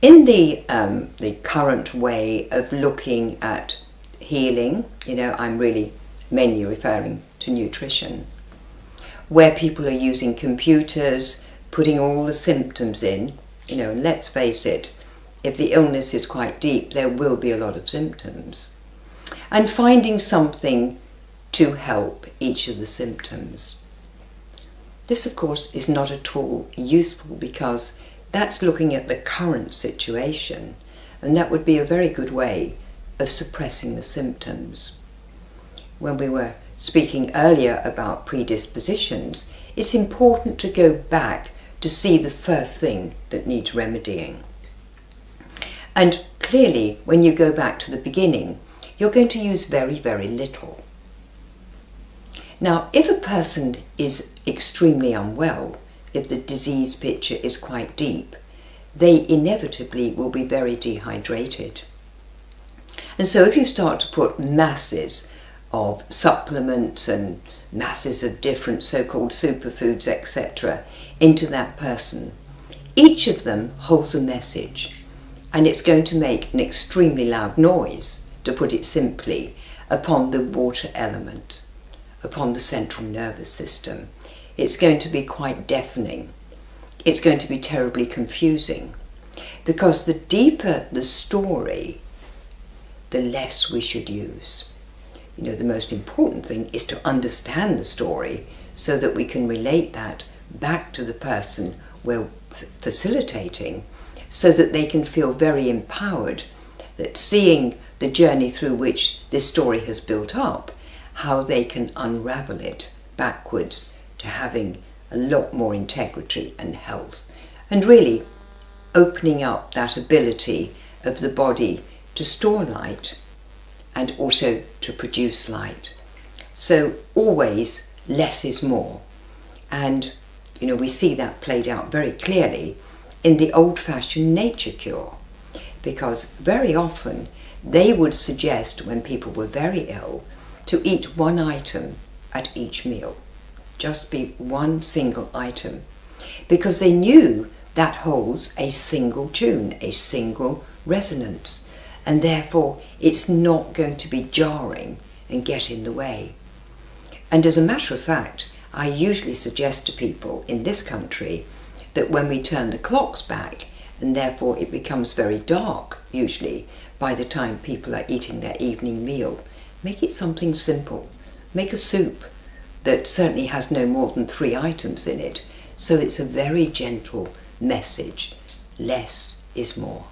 In the current way of looking at healing, I'm really mainly referring to nutrition, where people are using computers, putting all the symptoms in, and let's face it, if the illness is quite deep, there will be a lot of symptoms, and finding something to help each of the symptoms. This, of course, is not at all useful, because that's looking at the current situation, and that would be a very good way of suppressing the symptoms. When we were speaking earlier about predispositions, it's important to go back to see the first thing that needs remedying. And clearly, when you go back to the beginning, you're going to use very, very little. Now, if a person is extremely unwell, if the disease picture is quite deep, they inevitably will be very dehydrated. And so if you start to put masses of supplements and masses of different so-called superfoods, etc., into that person, each of them holds a message, and it's going to make an extremely loud noise, to put it simply, upon the water element, upon the central nervous system. It's going to be quite deafening. It's going to be terribly confusing, because the deeper the story, the less we should use. The most important thing is to understand the story so that we can relate that back to the person we're facilitating, so that they can feel very empowered, that seeing the journey through which this story has built up, how they can unravel it backwards to having a lot more integrity and health, and really opening up that ability of the body to store light and also to produce light. So always less is more. And we see that played out very clearly in the old-fashioned nature cure, because very often they would suggest, when people were very ill, to eat one item at each meal. Just be one single item, because they knew that holds a single tune, a single resonance, and therefore it's not going to be jarring and get in the way. And as a matter of fact, I usually suggest to people in this country that when we turn the clocks back, and therefore it becomes very dark usually by the time people are eating their evening meal, make it something simple. Make a soup that certainly has no more than 3 items in it, so it's a very gentle message. Less is more.